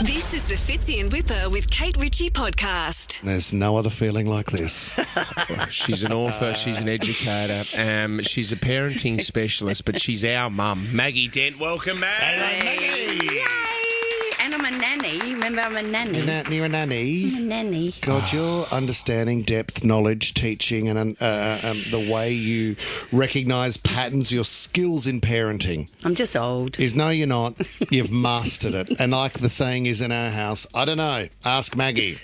This is the Fitzy and Whipper with Kate Ritchie podcast. There's no other feeling like this. She's an author, she's an educator, she's a parenting specialist, but she's our mum. Maggie Dent, welcome, Maggie. Yay! And I'm a nanny. You remember I'm a nanny? You're a nanny. I'm a nanny. God, your understanding, depth, knowledge, teaching, and the way you recognise patterns, your skills in parenting I'm just old. is no, you're not. You've mastered it. And like the saying is in our house, I don't know. Ask Maggie.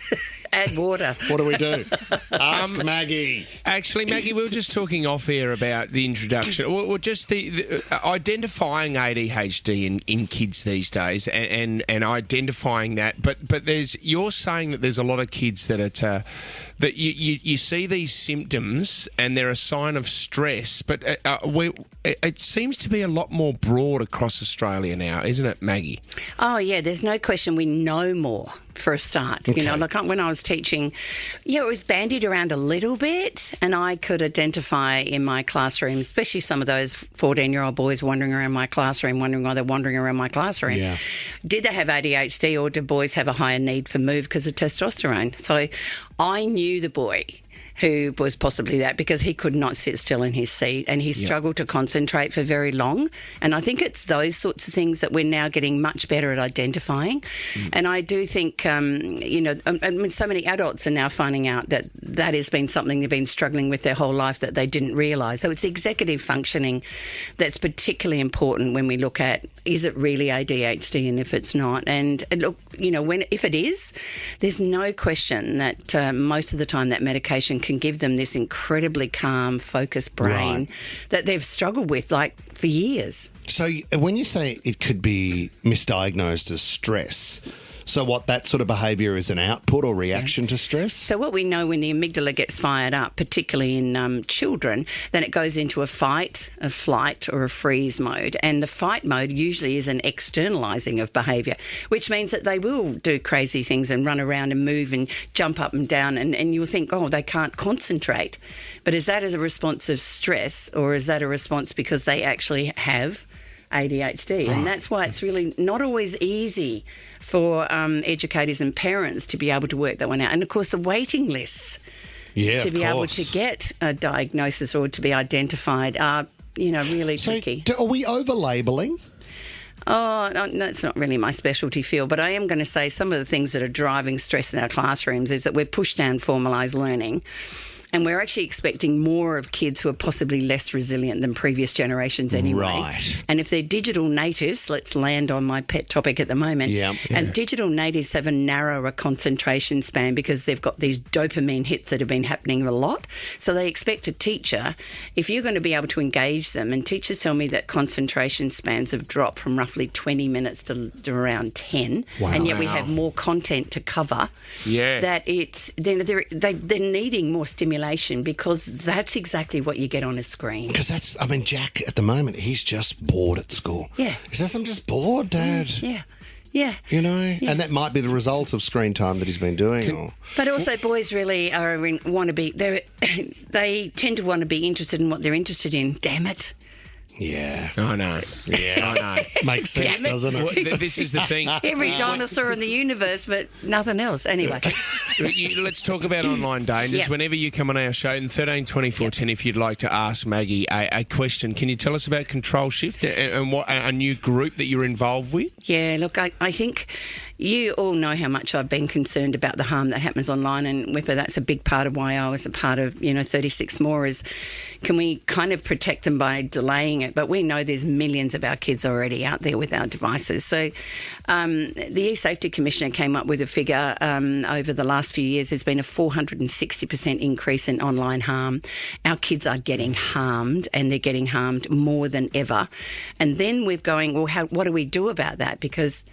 Add water. What do we do? Ask Maggie. Actually, Maggie, we were just talking off air about the introduction, or just the identifying ADHD in kids these days, and identifying that. But you're saying that there's a lot of kids that that you see these symptoms and they're a sign of stress, but it seems to be a lot more broad across Australia now, isn't it, Maggie? Oh, yeah, there's no question we know more. For a start, Okay. you know, like when I was teaching, it was bandied around a little bit, and I could identify in my classroom, especially some of those 14-year-old boys wandering around my classroom, wondering why they're wandering around my classroom. Yeah. Did they have ADHD, or do boys have a higher need for move because of testosterone? So I knew the boy who was possibly that, because he could not sit still in his seat and he struggled to concentrate for very long. And I think it's those sorts of things that we're now getting much better at identifying. And I do think, I mean, so many adults are now finding out that that has been something they've been struggling with their whole life that they didn't realise. So it's executive functioning that's particularly important when we look at, is it really ADHD, and if it's not. And look, you know, if it is, there's no question that most of the time that medication can give them this incredibly calm, focused brain that they've struggled with like for years. So when you say it could be misdiagnosed as stress, so what, that sort of behaviour is an output or reaction to stress? So what we know, when the amygdala gets fired up, particularly in children, then it goes into a fight, a flight or a freeze mode. And the fight mode usually is an externalising of behaviour, which means that they will do crazy things and run around and move and jump up and down, and you'll think, oh, they can't concentrate. But is that as a response of stress, or is that a response because they actually have ADHD? And that's why it's really not always easy for educators and parents to be able to work that one out. And, of course, the waiting lists to be able to get a diagnosis or to be identified are, really tricky. Are we over-labelling? Oh, no, that's not really my specialty field, but I am going to say some of the things that are driving stress in our classrooms is that we've pushed down formalised learning. And we're actually expecting more of kids who are possibly less resilient than previous generations anyway. Right. And if they're digital natives, let's land on my pet topic at the moment. Yeah. And digital natives have a narrower concentration span because they've got these dopamine hits that have been happening a lot. So they expect a teacher, if you're going to be able to engage them, and teachers tell me that concentration spans have dropped from roughly 20 minutes to around 10. Wow. And yet we have more content to cover. Yeah. That it's, they're needing more stimulation, because that's exactly what you get on a screen. Because Jack, at the moment, he's just bored at school. Yeah. He says, I'm just bored, Dad. Yeah. Yeah. You know? Yeah. And that might be the result of screen time that he's been doing. But also boys really they tend to want to be interested in what they're interested in. Damn it. Yeah. I know. Yeah. I know. Makes sense, doesn't it? Well, this is the thing. Every dinosaur in the universe, but nothing else. Anyway. Let's talk about online dangers. Yep. Whenever you come on our show, in 13 24 10, if you'd like to ask Maggie a question, can you tell us about Control Shift and what a new group that you're involved with? Yeah, look, I think you all know how much I've been concerned about the harm that happens online, and Whipper, that's a big part of why I was a part of 36 More, is can we kind of protect them by delaying it? But we know there's millions of our kids already out there with our devices. So the E-Safety Commissioner came up with a figure over the last few years. There's been a 460% increase in online harm. Our kids are getting harmed, and they're getting harmed more than ever. And then we're going, well, what do we do about that? Because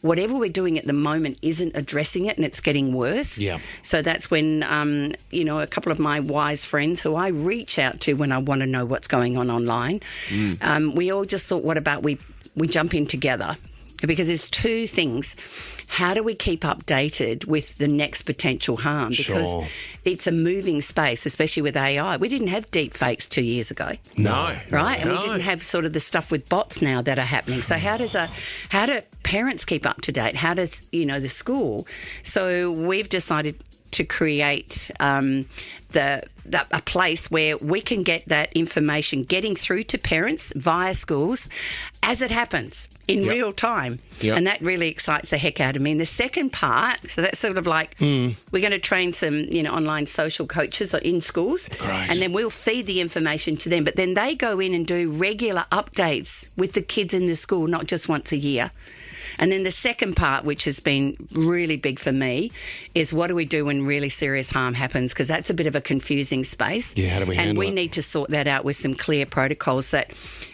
whatever we're doing at the moment isn't addressing it, and it's getting worse. Yeah. So that's when, a couple of my wise friends who I reach out to when I want to know what's going on online, we all just thought, what about we jump in together? because there's two things. How do we keep updated with the next potential harm? Because Sure. it's a moving space, especially with AI. We didn't have deep fakes 2 years ago. No. Right? And we No. didn't have sort of the stuff with bots now that are happening. So how do parents keep up to date? How does, the school? So we've decided to create a place where we can get that information getting through to parents via schools as it happens in real time. Yep. And that really excites the heck out of me. And the second part, so that's sort of like we're going to train some, online social coaches in schools. Great. And then we'll feed the information to them. But then they go in and do regular updates with the kids in the school, not just once a year. And then the second part, which has been really big for me, is what do we do when really serious harm happens? Because that's a bit of a confusing space. Yeah, how do we handle And we it? need to sort that out with some clear protocols that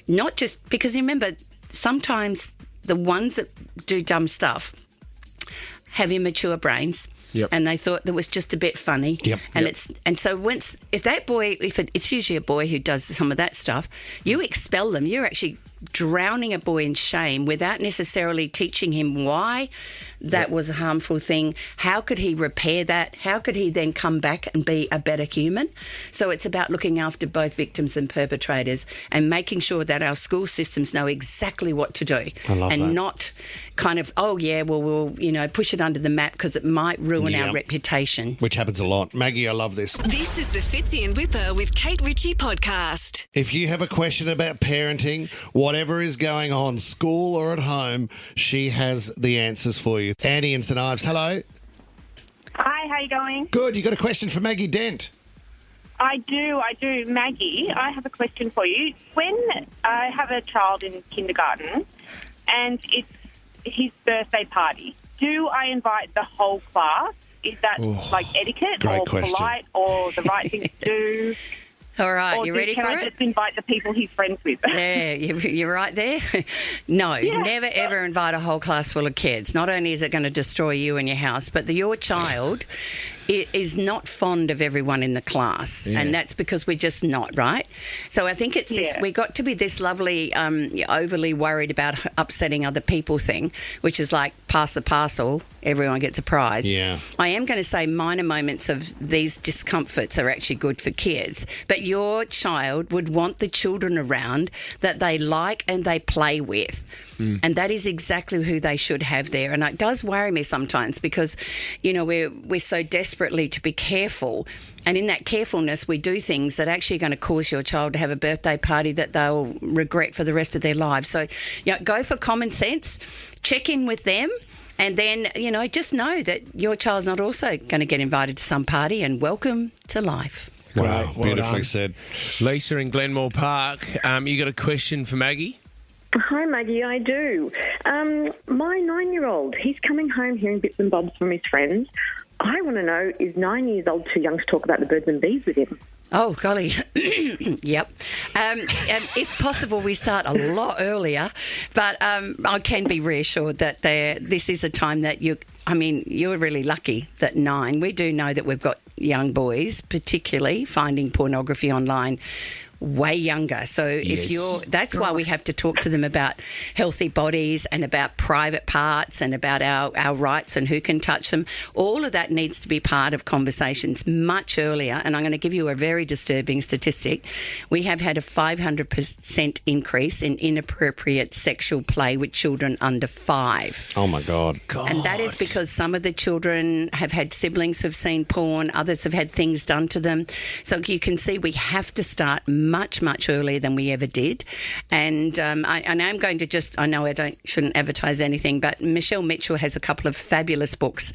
not just... Because remember, sometimes the ones that do dumb stuff have immature brains. Yep. And they thought that was just a bit funny. Yep. And Yep. if that boy, it's usually a boy who does some of that stuff, you expel them. You're actually drowning a boy in shame without necessarily teaching him why that was a harmful thing. How could he repair that? How could he then come back and be a better human? So it's about looking after both victims and perpetrators and making sure that our school systems know exactly what to do. I love and that. not kind of, we'll push it under the mat because it might ruin Yeah. our reputation. Which happens a lot. Maggie, I love this. This is the Fitzy and Whipper with Kate Ritchie podcast. If you have a question about parenting, whatever is going on, school or at home, she has the answers for you. Annie in St Ives, hello. Hi, how you going? Good. You got a question for Maggie Dent? I do. Maggie, I have a question for you. When I have a child in kindergarten and it's his birthday party, do I invite the whole class? Is that like etiquette great or question. polite or the right thing to do? All right, Or you ready can for I it? just invite the people he's friends with? Yeah, you're right there. No, never ever invite a whole class full of kids. Not only is it going to destroy you and your house, but your child is not fond of everyone in the class. Yeah. And that's because we're just not, right? So I think it's this, Yeah. we got to be this lovely, overly worried about upsetting other people thing, which is like pass the parcel, everyone gets a prize. Yeah. I am going to say minor moments of these discomforts are actually good for kids, but your child would want the children around that they like and they play with. And that is exactly who they should have there. And it does worry me sometimes because, we're so desperately to be careful. And in that carefulness, we do things that actually are going to cause your child to have a birthday party that they'll regret for the rest of their lives. So, go for common sense, check in with them. And then, just know that your child's not also going to get invited to some party, and welcome to life. Wow, Well beautifully done. said. Lisa in Glenmore Park, you got a question for Maggie? Hi, Maggie, I do. My 9-year-old, he's coming home hearing bits and bobs from his friends. I want to know, is 9 years old too young to talk about the birds and bees with him? Oh, golly. Yep. If possible, we start a lot earlier, but I can be reassured that this is a time that you're really lucky that 9. We do know that we've got young boys, particularly finding pornography online way younger. So Yes. that's why we have to talk to them about healthy bodies and about private parts and about our rights and who can touch them. All of that needs to be part of conversations much earlier. And I'm going to give you a very disturbing statistic. We have had a 500% increase in inappropriate sexual play with children under 5. Oh, my God. And that is because some of the children have had siblings who've seen porn, others have had things done to them. So you can see we have to start much, much earlier than we ever did. And I'm going to I know I shouldn't advertise anything, but Michelle Mitchell has a couple of fabulous books,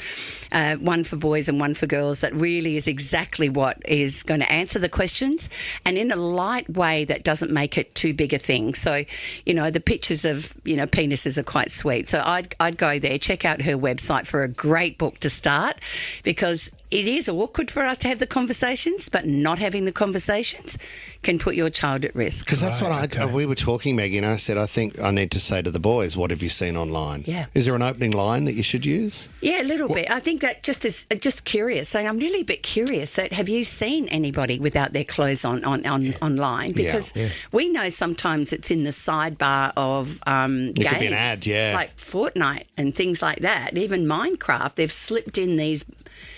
one for boys and one for girls, that really is exactly what is going to answer the questions and in a light way that doesn't make it too big a thing. So, the pictures of, penises are quite sweet. So I'd go there, check out her website for a great book to start, because it is awkward for us to have the conversations, but not having the conversations can put your child at risk. Because that's what we were talking, Maggie, and I said, I think I need to say to the boys, what have you seen online? Yeah. Is there an opening line that you should use? Yeah, a little bit. I think that just curious. So I'm really a bit curious that have you seen anybody without their clothes on online? Because we know sometimes it's in the sidebar of games. It could be an ad, like Fortnite and things like that. Even Minecraft, they've slipped in these.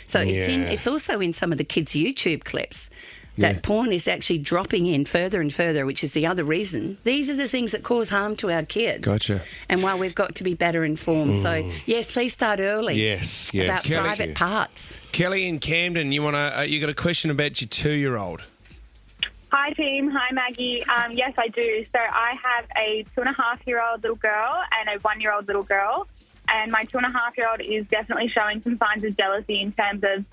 So it's also in some of the kids' YouTube clips. That porn is actually dropping in further and further, which is the other reason. These are the things that cause harm to our kids. Gotcha. And while we've got to be better informed. So, yes, please start early. Yes. About Kelly, private parts. Kelly in Camden, you got a question about your 2-year-old. Hi, team. Hi, Maggie. Yes, I do. So I have a 2.5-year-old little girl and a 1-year-old little girl. And my 2.5-year-old is definitely showing some signs of jealousy in terms of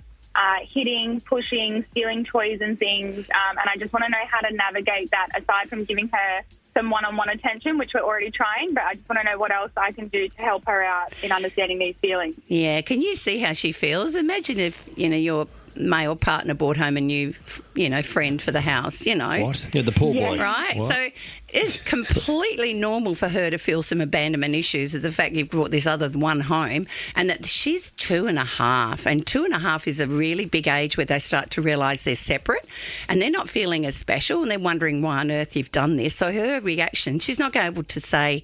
hitting, pushing, stealing toys and things. And I just want to know how to navigate that aside from giving her some one-on-one attention, which we're already trying. But I just want to know what else I can do to help her out in understanding these feelings. Yeah. Can you see how she feels? Imagine if, your male partner brought home a new, friend for the house, What? Yeah, the pool boy. Right? What? So it's completely normal for her to feel some abandonment issues of the fact you've brought this other one home and that she's 2.5. And 2.5 is a really big age where they start to realise they're separate and they're not feeling as special and they're wondering why on earth you've done this. So her reaction, she's not going to be able to say,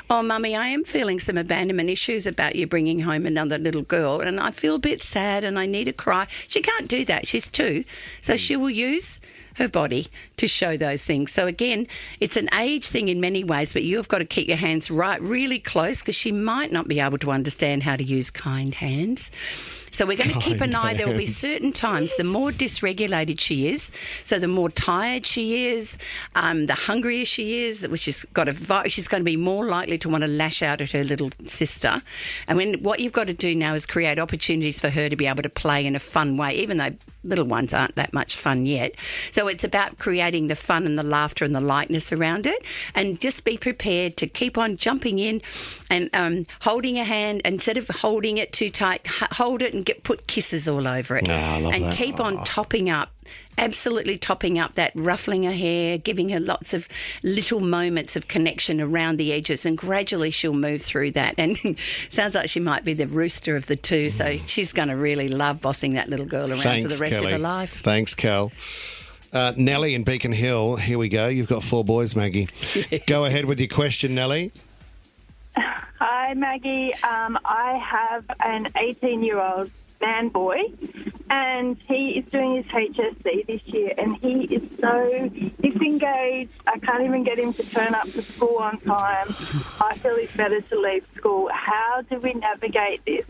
oh, Mummy, I am feeling some abandonment issues about you bringing home another little girl and I feel a bit sad and I need to cry. She can't do that. She's 2. So she will use her body to show those things. So again, it's an age thing in many ways, but you've got to keep your hands really close because she might not be able to understand how to use kind hands. So we're going to keep an eye. There will be certain times, the more dysregulated she is, so the more tired she is, the hungrier she is, which she's going to be more likely to want to lash out at her little sister. And what you've got to do now is create opportunities for her to be able to play in a fun way, even though little ones aren't that much fun yet. So it's about creating the fun and the laughter and the lightness around it, and just be prepared to keep on jumping in and holding a hand. Instead of holding it too tight, hold it and put kisses all over it. I love and that. keep on topping up. Absolutely topping up that, ruffling her hair, giving her lots of little moments of connection around the edges, and gradually she'll move through that. And sounds like she might be the rooster of the two, so she's going to really love bossing that little girl around for the rest of her life. Thanks, Cal. Nellie in Beacon Hill, here we go. You've got 4 boys, Maggie. Go ahead with your question, Nellie. Hi, Maggie. I have an 18-year-old man boy, and he is doing his HSC this year, and he is so disengaged. I can't even get him to turn up to school on time. I feel it's better to leave school. How do we navigate this?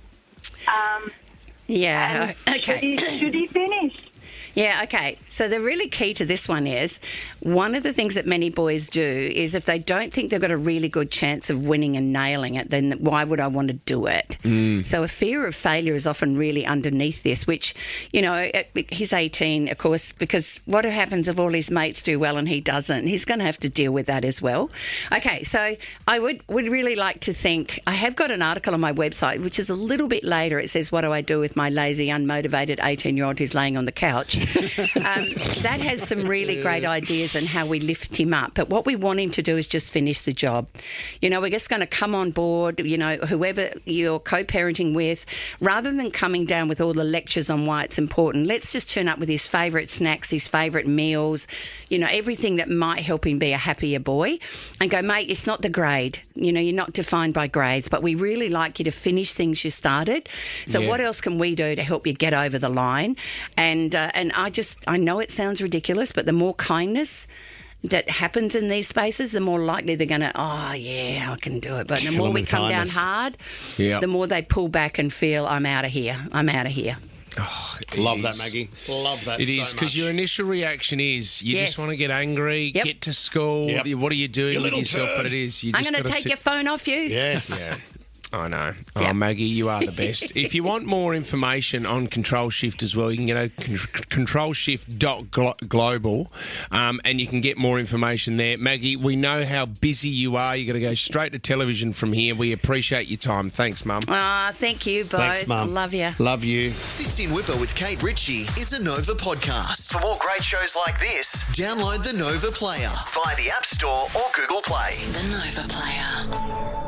Okay. Should he finish? Yeah, okay. So the really key to this one is, one of the things that many boys do is if they don't think they've got a really good chance of winning and nailing it, then why would I want to do it? So a fear of failure is often really underneath this, which, he's 18, of course, because what happens if all his mates do well and he doesn't? He's going to have to deal with that as well. Okay, so I would really like to think, I have got an article on my website, which is a little bit later. It says, what do I do with my lazy, unmotivated 18-year-old who's laying on the couch? That has some really great ideas on how we lift him up. But what we want him to do is just finish the job. We're just going to come on board, whoever you're co-parenting with, rather than coming down with all the lectures on why it's important, let's just turn up with his favourite snacks, his favourite meals, everything that might help him be a happier boy, and go, mate, it's not the grade. You're not defined by grades, but we really like you to finish things you started. So what else can we do to help you get over the line? And I know it sounds ridiculous, but the more kindness that happens in these spaces, the more likely they're going to, oh, yeah, I can do it. But the more we come down hard, the more they pull back and feel, I'm out of here. Oh, Love that, Maggie. Love that. It is, because your initial reaction is you just want to get angry, get to school. What are you doing with yourself? Turd. But it is. I'm going to take your phone off you. Yes. I know. Oh, Yeah. Maggie, you are the best. If you want more information on Control Shift as well, you can go to controlshift.global and you can get more information there. Maggie, we know how busy you are. You've got to go straight to television from here. We appreciate your time. Thanks, Mum. Thank you both. Thanks, Mum. Love you. Love you. Fits in Whipper with Kate Ritchie is a Nova podcast. For more great shows like this, download the Nova Player via the App Store or Google Play. The Nova Player.